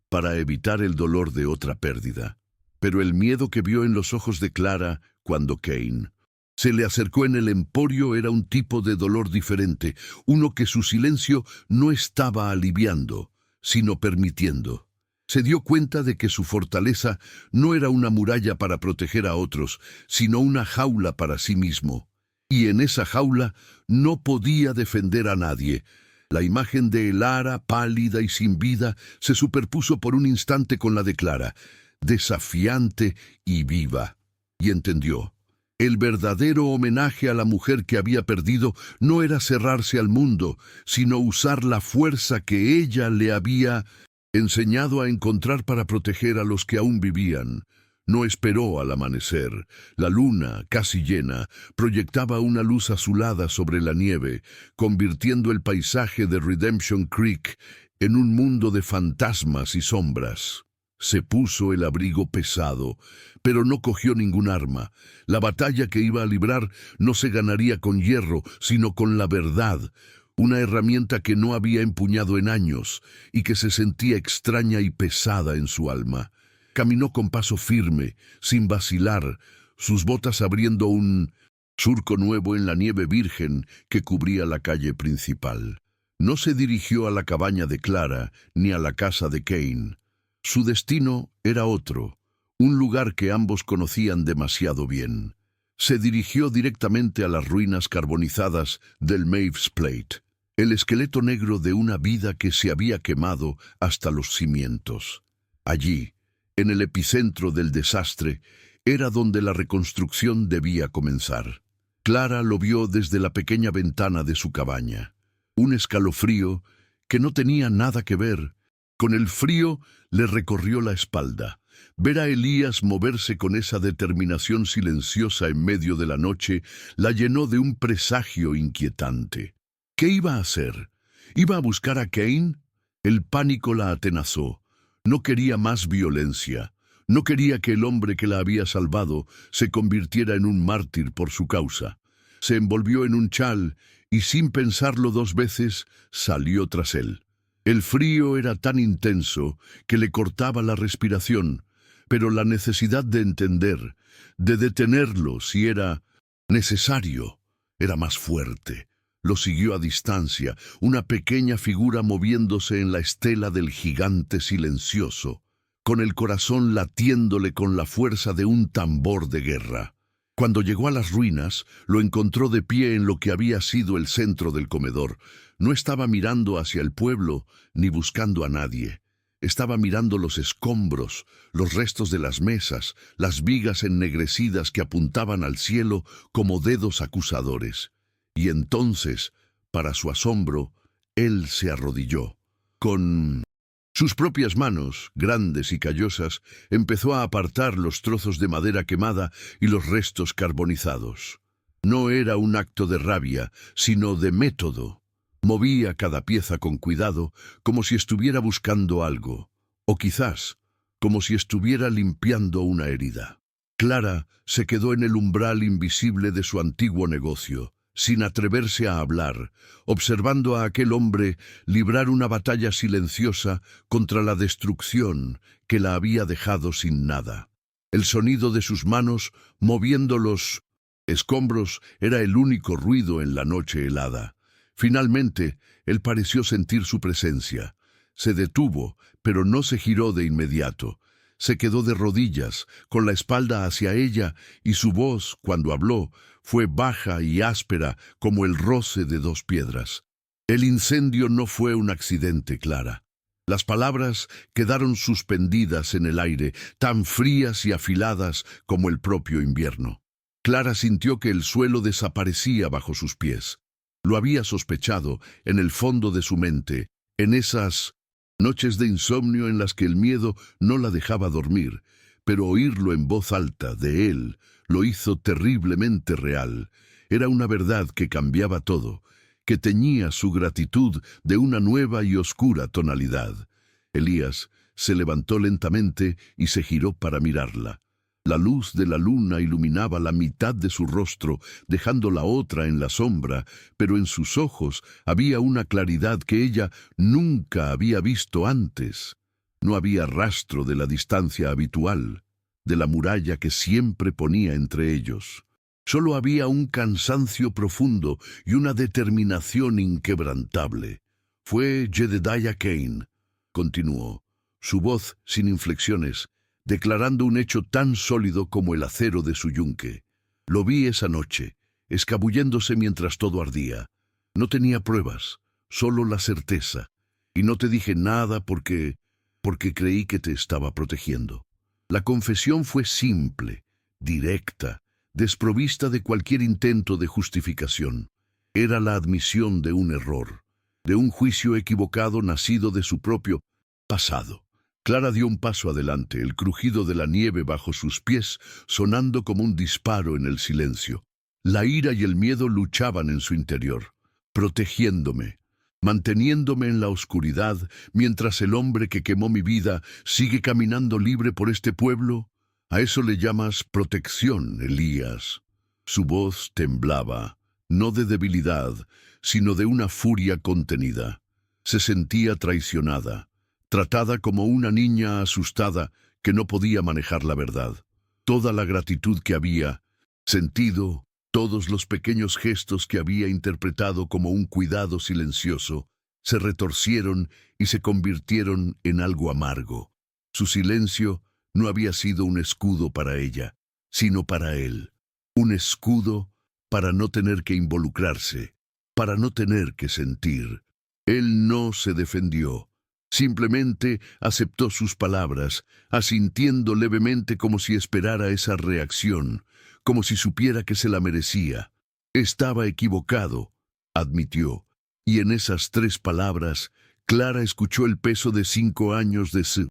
para evitar el dolor de otra pérdida. Pero el miedo que vio en los ojos de Clara cuando Kane se le acercó en el emporio era un tipo de dolor diferente, uno que su silencio no estaba aliviando, sino permitiendo. Se dio cuenta de que su fortaleza no era una muralla para proteger a otros, sino una jaula para sí mismo. Y en esa jaula no podía defender a nadie. La imagen de Elara, pálida y sin vida, se superpuso por un instante con la de Clara, desafiante y viva. Y entendió. El verdadero homenaje a la mujer que había perdido no era cerrarse al mundo, sino usar la fuerza que ella le había enseñado a encontrar para proteger a los que aún vivían. No esperó al amanecer. La luna, casi llena, proyectaba una luz azulada sobre la nieve, convirtiendo el paisaje de Redemption Creek en un mundo de fantasmas y sombras. Se puso el abrigo pesado, pero no cogió ningún arma. La batalla que iba a librar no se ganaría con hierro, sino con la verdad, una herramienta que no había empuñado en años y que se sentía extraña y pesada en su alma. Caminó con paso firme, sin vacilar, sus botas abriendo un surco nuevo en la nieve virgen que cubría la calle principal. No se dirigió a la cabaña de Clara ni a la casa de Kane. Su destino era otro, un lugar que ambos conocían demasiado bien. Se dirigió directamente a las ruinas carbonizadas del Maves Plate, el esqueleto negro de una vida que se había quemado hasta los cimientos. Allí, en el epicentro del desastre, era donde la reconstrucción debía comenzar. Clara lo vio desde la pequeña ventana de su cabaña. Un escalofrío que no tenía nada que ver. Con el frío le recorrió la espalda. Ver a Elías moverse con esa determinación silenciosa en medio de la noche la llenó de un presagio inquietante. ¿Qué iba a hacer? ¿Iba a buscar a Kane? El pánico la atenazó. No quería más violencia. No quería que el hombre que la había salvado se convirtiera en un mártir por su causa. Se envolvió en un chal y, sin pensarlo dos veces, salió tras él. El frío era tan intenso que le cortaba la respiración, pero la necesidad de entender, de detenerlo si era necesario, era más fuerte. Lo siguió a distancia, una pequeña figura moviéndose en la estela del gigante silencioso, con el corazón latiéndole con la fuerza de un tambor de guerra. Cuando llegó a las ruinas, lo encontró de pie en lo que había sido el centro del comedor. No estaba mirando hacia el pueblo ni buscando a nadie. Estaba mirando los escombros, los restos de las mesas, las vigas ennegrecidas que apuntaban al cielo como dedos acusadores. Y entonces, para su asombro, él se arrodilló. Con sus propias manos, grandes y callosas, empezó a apartar los trozos de madera quemada y los restos carbonizados. No era un acto de rabia, sino de método. Movía cada pieza con cuidado, como si estuviera buscando algo, o quizás, como si estuviera limpiando una herida. Clara se quedó en el umbral invisible de su antiguo negocio, sin atreverse a hablar, observando a aquel hombre librar una batalla silenciosa contra la destrucción que la había dejado sin nada. El sonido de sus manos moviendo los escombros era el único ruido en la noche helada. Finalmente, él pareció sentir su presencia. Se detuvo, pero no se giró de inmediato. Se quedó de rodillas, con la espalda hacia ella, y su voz, cuando habló, fue baja y áspera como el roce de dos piedras. El incendio no fue un accidente, Clara. Las palabras quedaron suspendidas en el aire, tan frías y afiladas como el propio invierno. Clara sintió que el suelo desaparecía bajo sus pies. Lo había sospechado en el fondo de su mente, en esas noches de insomnio en las que el miedo no la dejaba dormir, pero oírlo en voz alta de él lo hizo terriblemente real. Era una verdad que cambiaba todo, que teñía su gratitud de una nueva y oscura tonalidad. Elías se levantó lentamente y se giró para mirarla. La luz de la luna iluminaba la mitad de su rostro, dejando la otra en la sombra, pero en sus ojos había una claridad que ella nunca había visto antes. No había rastro de la distancia habitual, de la muralla que siempre ponía entre ellos. Solo había un cansancio profundo y una determinación inquebrantable. Fue Jedediah Kane, continuó. su voz sin inflexiones, declarando un hecho tan sólido como el acero de su yunque. Lo vi esa noche, escabulléndose mientras todo ardía. No tenía pruebas, solo la certeza. Y no te dije nada porque creí que te estaba protegiendo. La confesión fue simple, directa, desprovista de cualquier intento de justificación. Era la admisión de un error, de un juicio equivocado nacido de su propio pasado. Clara dio un paso adelante, el crujido de la nieve bajo sus pies sonando como un disparo en el silencio. La ira y el miedo luchaban en su interior, protegiéndome, manteniéndome en la oscuridad, mientras el hombre que quemó mi vida sigue caminando libre por este pueblo. A eso le llamas protección, Elías. Su voz temblaba, no de debilidad, sino de una furia contenida. Se sentía traicionada, tratada como una niña asustada que no podía manejar la verdad. Toda la gratitud que había sentido, todos los pequeños gestos que había interpretado como un cuidado silencioso, se retorcieron y se convirtieron en algo amargo. Su silencio no había sido un escudo para ella, sino para él. Un escudo para no tener que involucrarse, para no tener que sentir. Él no se defendió. Simplemente aceptó sus palabras, asintiendo levemente como si esperara esa reacción, como si supiera que se la merecía. Estaba equivocado, admitió, y en esas 3 palabras, Clara escuchó el peso de 5 años de su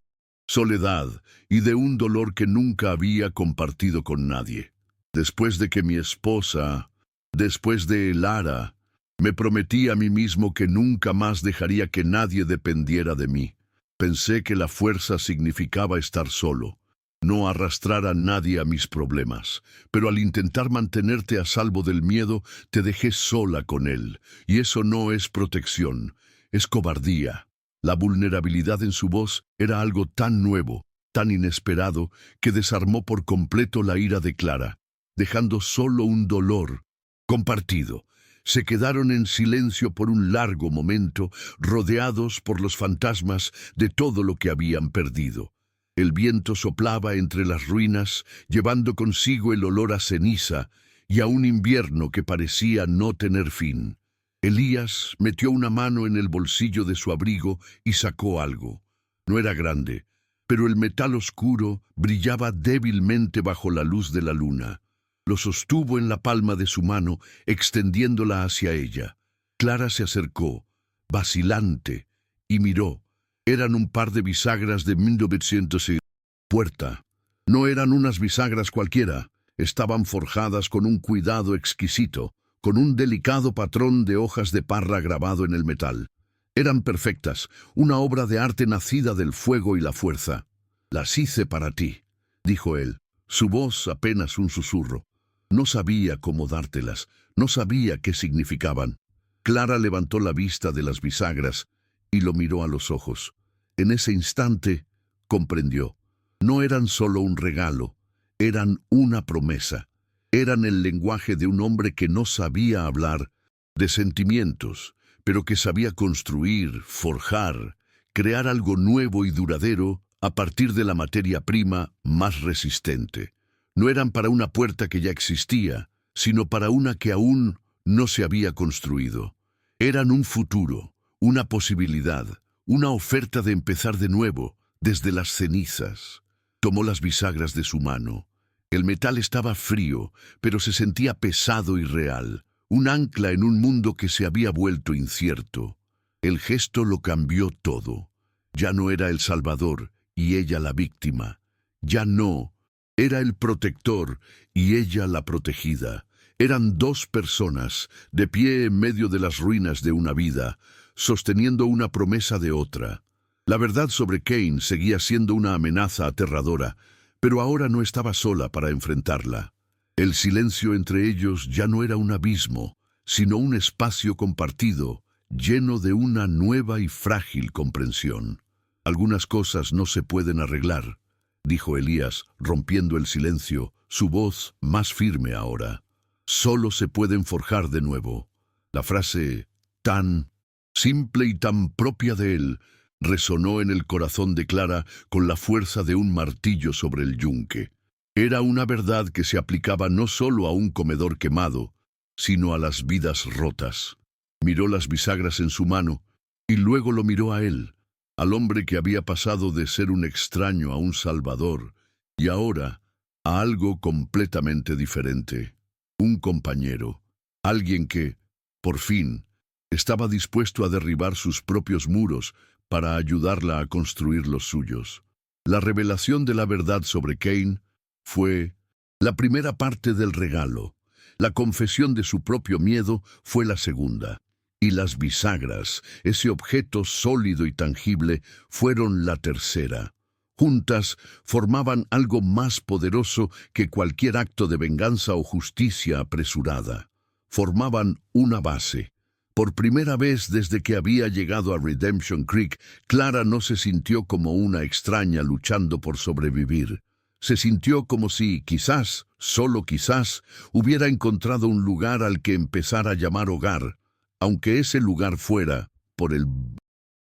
soledad y de un dolor que nunca había compartido con nadie. Después de que mi esposa, después de Lara, me prometí a mí mismo que nunca más dejaría que nadie dependiera de mí. Pensé que la fuerza significaba estar solo, no arrastrar a nadie a mis problemas, pero al intentar mantenerte a salvo del miedo, te dejé sola con él, y eso no es protección, es cobardía. La vulnerabilidad en su voz era algo tan nuevo, tan inesperado, que desarmó por completo la ira de Clara, dejando solo un dolor compartido. Se quedaron en silencio por un largo momento, rodeados por los fantasmas de todo lo que habían perdido. El viento soplaba entre las ruinas, llevando consigo el olor a ceniza y a un invierno que parecía no tener fin. Elías metió una mano en el bolsillo de su abrigo y sacó algo. No era grande, pero el metal oscuro brillaba débilmente bajo la luz de la luna. Lo sostuvo en la palma de su mano, extendiéndola hacia ella. Clara se acercó, vacilante, y miró. Eran un par de bisagras de 1900 y puerta. No eran unas bisagras cualquiera. Estaban forjadas con un cuidado exquisito, con un delicado patrón de hojas de parra grabado en el metal. Eran perfectas, una obra de arte nacida del fuego y la fuerza. «Las hice para ti», dijo él, su voz apenas un susurro. No sabía cómo dártelas, no sabía qué significaban. Clara levantó la vista de las bisagras y lo miró a los ojos. En ese instante comprendió. No eran solo un regalo, eran una promesa. Eran el lenguaje de un hombre que no sabía hablar de sentimientos, pero que sabía construir, forjar, crear algo nuevo y duradero a partir de la materia prima más resistente. No eran para una puerta que ya existía, sino para una que aún no se había construido. Eran un futuro, una posibilidad, una oferta de empezar de nuevo, desde las cenizas. Tomó las bisagras de su mano. El metal estaba frío, pero se sentía pesado y real, un ancla en un mundo que se había vuelto incierto. El gesto lo cambió todo. Ya no era el salvador y ella la víctima. Ya no. Era el protector y ella la protegida. Eran 2 personas, de pie en medio de las ruinas de una vida, sosteniendo una promesa de otra. La verdad sobre Kane seguía siendo una amenaza aterradora, pero ahora no estaba sola para enfrentarla. El silencio entre ellos ya no era un abismo, sino un espacio compartido, lleno de una nueva y frágil comprensión. Algunas cosas no se pueden arreglar, dijo Elías, rompiendo el silencio, su voz más firme ahora. Solo se pueden forjar de nuevo. La frase tan simple y tan propia de él resonó en el corazón de Clara con la fuerza de un martillo sobre el yunque. Era una verdad que se aplicaba no solo a un comedor quemado, sino a las vidas rotas. Miró las bisagras en su mano y luego lo miró a él, al hombre que había pasado de ser un extraño a un salvador y ahora a algo completamente diferente. Un compañero, alguien que, por fin, estaba dispuesto a derribar sus propios muros para ayudarla a construir los suyos. La revelación de la verdad sobre Cain fue la primera parte del regalo. La confesión de su propio miedo fue la segunda. Y las bisagras, ese objeto sólido y tangible, fueron la tercera. Juntas formaban algo más poderoso que cualquier acto de venganza o justicia apresurada. Formaban una base. Por primera vez desde que había llegado a Redemption Creek, Clara no se sintió como una extraña luchando por sobrevivir. Se sintió como si, quizás, solo quizás, hubiera encontrado un lugar al que empezar a llamar hogar, aunque ese lugar fuera, por el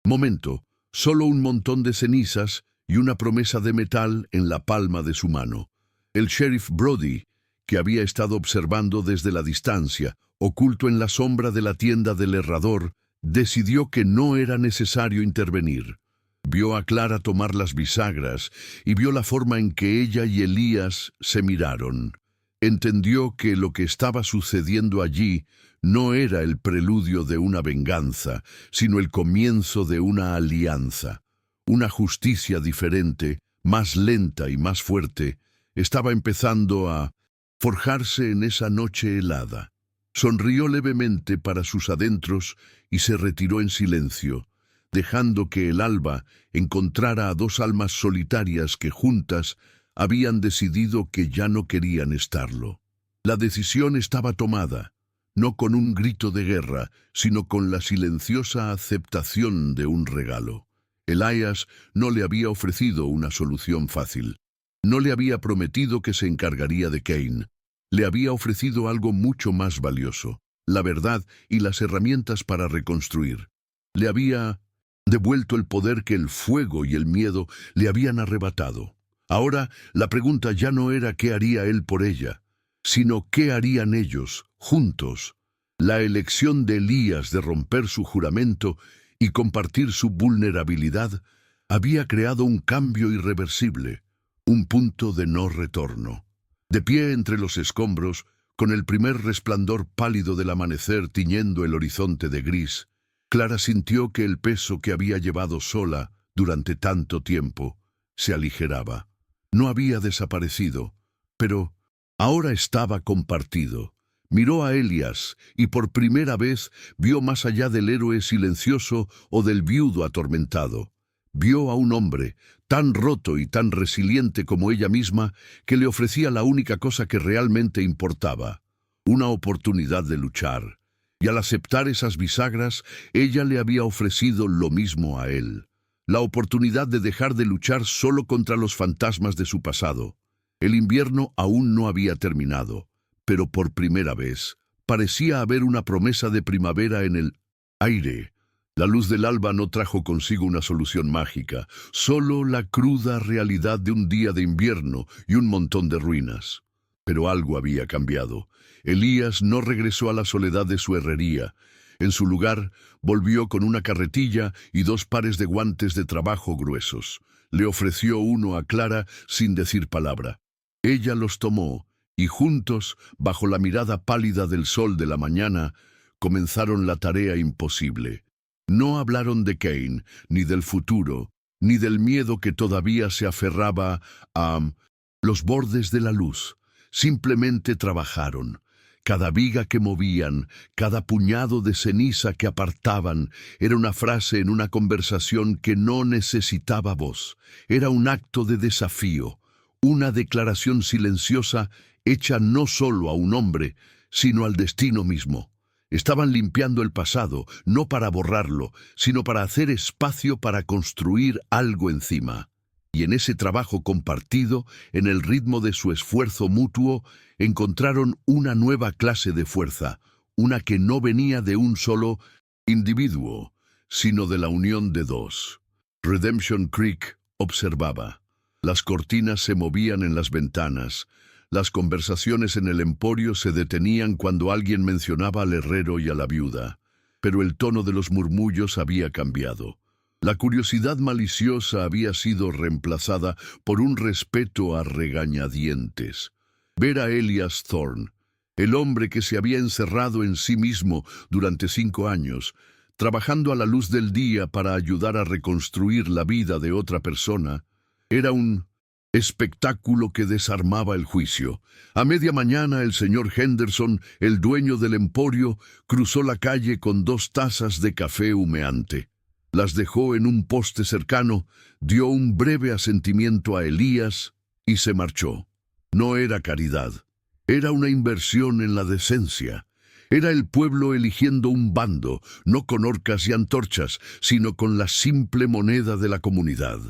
momento, solo un montón de cenizas y una promesa de metal en la palma de su mano. El sheriff Brody, que había estado observando desde la distancia, oculto en la sombra de la tienda del herrador, decidió que no era necesario intervenir. Vio a Clara tomar las bisagras y vio la forma en que ella y Elías se miraron. Entendió que lo que estaba sucediendo allí no era el preludio de una venganza, sino el comienzo de una alianza. Una justicia diferente, más lenta y más fuerte, estaba empezando a forjarse en esa noche helada. Sonrió levemente para sus adentros y se retiró en silencio, dejando que el alba encontrara a dos almas solitarias que juntas habían decidido que ya no querían estarlo. La decisión estaba tomada, no con un grito de guerra, sino con la silenciosa aceptación de un regalo. Elías no le había ofrecido una solución fácil. No le había prometido que se encargaría de Cain. Le había ofrecido algo mucho más valioso, la verdad y las herramientas para reconstruir. Le había devuelto el poder que el fuego y el miedo le habían arrebatado. Ahora la pregunta ya no era qué haría él por ella, sino qué harían ellos, juntos. La elección de Elías de romper su juramento y compartir su vulnerabilidad había creado un cambio irreversible, un punto de no retorno. De pie entre los escombros, con el primer resplandor pálido del amanecer tiñendo el horizonte de gris, Clara sintió que el peso que había llevado sola durante tanto tiempo se aligeraba. No había desaparecido, pero ahora estaba compartido. Miró a Elías y por primera vez vio más allá del héroe silencioso o del viudo atormentado. Vio a un hombre tan roto y tan resiliente como ella misma que le ofrecía la única cosa que realmente importaba, una oportunidad de luchar. Y al aceptar esas bisagras, ella le había ofrecido lo mismo a él, la oportunidad de dejar de luchar solo contra los fantasmas de su pasado. El invierno aún no había terminado, pero por primera vez parecía haber una promesa de primavera en el aire. La luz del alba no trajo consigo una solución mágica, solo la cruda realidad de un día de invierno y un montón de ruinas. Pero algo había cambiado. Elías no regresó a la soledad de su herrería. En su lugar, volvió con una carretilla y 2 pares de guantes de trabajo gruesos. Le ofreció uno a Clara sin decir palabra. Ella los tomó y juntos, bajo la mirada pálida del sol de la mañana, comenzaron la tarea imposible. No hablaron de Cain, ni del futuro, ni del miedo que todavía se aferraba a los bordes de la luz. Simplemente trabajaron. Cada viga que movían, cada puñado de ceniza que apartaban, era una frase en una conversación que no necesitaba voz. Era un acto de desafío, una declaración silenciosa hecha no solo a un hombre, sino al destino mismo. Estaban limpiando el pasado, no para borrarlo, sino para hacer espacio para construir algo encima. Y en ese trabajo compartido, en el ritmo de su esfuerzo mutuo, encontraron una nueva clase de fuerza, una que no venía de un solo individuo, sino de la unión de dos. Redemption Creek observaba. Las cortinas se movían en las ventanas. Las conversaciones en el emporio se detenían cuando alguien mencionaba al herrero y a la viuda. Pero el tono de los murmullos había cambiado. La curiosidad maliciosa había sido reemplazada por un respeto a regañadientes. Ver a Elias Thorne, el hombre que se había encerrado en sí mismo durante 5 años, trabajando a la luz del día para ayudar a reconstruir la vida de otra persona, era un espectáculo que desarmaba el juicio. A media mañana el señor Henderson, el dueño del emporio, cruzó la calle con 2 tazas de café humeante. Las dejó en un poste cercano, dio un breve asentimiento a Elías y se marchó. No era caridad, era una inversión en la decencia. Era el pueblo eligiendo un bando, no con horcas y antorchas, sino con la simple moneda de la comunidad.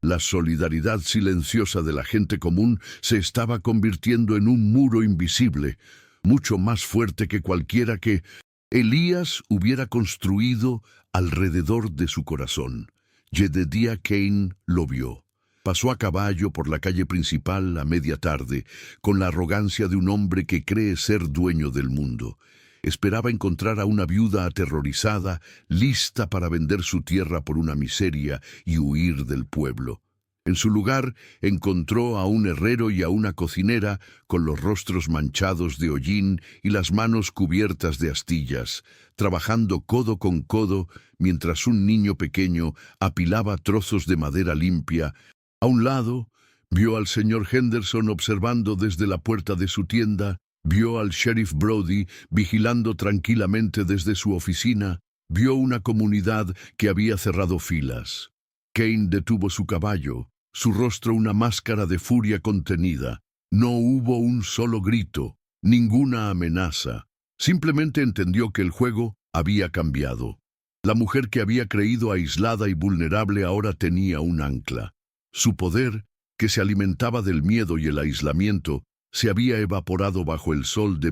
La solidaridad silenciosa de la gente común se estaba convirtiendo en un muro invisible, mucho más fuerte que cualquiera que Elías hubiera construido alrededor de su corazón. Jedediah Kane lo vio. Pasó a caballo por la calle principal a media tarde, con la arrogancia de un hombre que cree ser dueño del mundo. Esperaba encontrar a una viuda aterrorizada, lista para vender su tierra por una miseria y huir del pueblo. En su lugar encontró a un herrero y a una cocinera con los rostros manchados de hollín y las manos cubiertas de astillas, trabajando codo con codo mientras un niño pequeño apilaba trozos de madera limpia. A un lado, vio al señor Henderson observando desde la puerta de su tienda, vio al sheriff Brody vigilando tranquilamente desde su oficina, vio una comunidad que había cerrado filas. Kane detuvo su caballo, su rostro una máscara de furia contenida. No hubo un solo grito, ninguna amenaza. Simplemente entendió que el juego había cambiado. La mujer que había creído aislada y vulnerable ahora tenía un ancla. Su poder, que se alimentaba del miedo y el aislamiento, se había evaporado bajo el sol de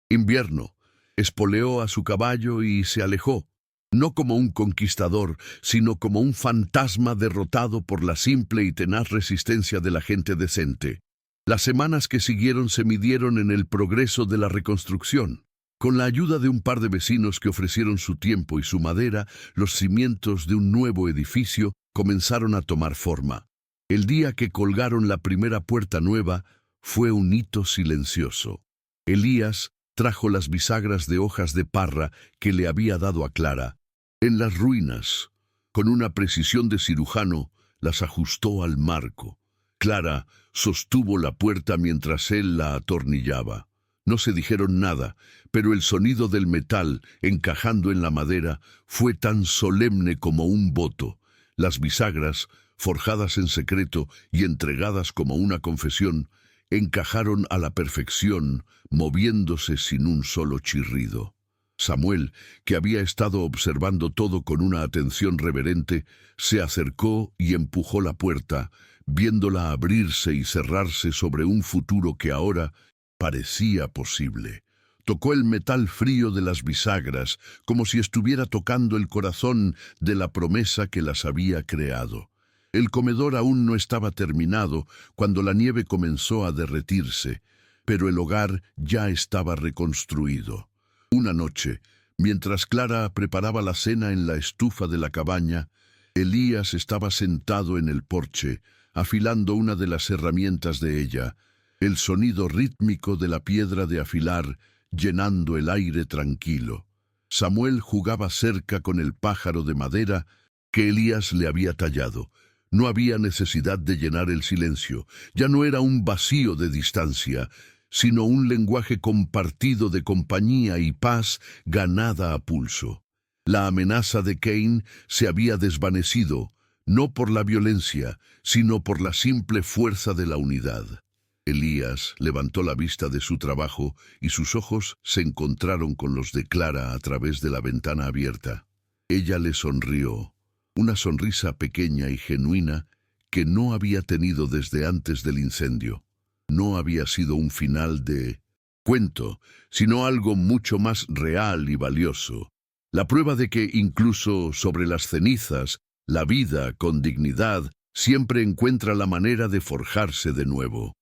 invierno. Espoleó a su caballo y se alejó. No como un conquistador, sino como un fantasma derrotado por la simple y tenaz resistencia de la gente decente. Las semanas que siguieron se midieron en el progreso de la reconstrucción. Con la ayuda de un par de vecinos que ofrecieron su tiempo y su madera, los cimientos de un nuevo edificio comenzaron a tomar forma. El día que colgaron la primera puerta nueva fue un hito silencioso. Elías trajo las bisagras de hojas de parra que le había dado a Clara. En las ruinas, con una precisión de cirujano, las ajustó al marco. Clara sostuvo la puerta mientras él la atornillaba. No se dijeron nada, pero el sonido del metal encajando en la madera fue tan solemne como un voto. Las bisagras, forjadas en secreto y entregadas como una confesión, encajaron a la perfección, moviéndose sin un solo chirrido. Samuel, que había estado observando todo con una atención reverente, se acercó y empujó la puerta, viéndola abrirse y cerrarse sobre un futuro que ahora parecía posible. Tocó el metal frío de las bisagras, como si estuviera tocando el corazón de la promesa que las había creado. El comedor aún no estaba terminado cuando la nieve comenzó a derretirse, pero el hogar ya estaba reconstruido. Una noche, mientras Clara preparaba la cena en la estufa de la cabaña, Elías estaba sentado en el porche, afilando una de las herramientas de ella, el sonido rítmico de la piedra de afilar llenando el aire tranquilo. Samuel jugaba cerca con el pájaro de madera que Elías le había tallado. No había necesidad de llenar el silencio. Ya no era un vacío de distancia, sino un lenguaje compartido de compañía y paz ganada a pulso. La amenaza de Kane se había desvanecido, no por la violencia, sino por la simple fuerza de la unidad. Elías levantó la vista de su trabajo y sus ojos se encontraron con los de Clara a través de la ventana abierta. Ella le sonrió, una sonrisa pequeña y genuina que no había tenido desde antes del incendio. No había sido un final de cuento, sino algo mucho más real y valioso. La prueba de que incluso sobre las cenizas La vida, con dignidad, siempre encuentra la manera de forjarse de nuevo.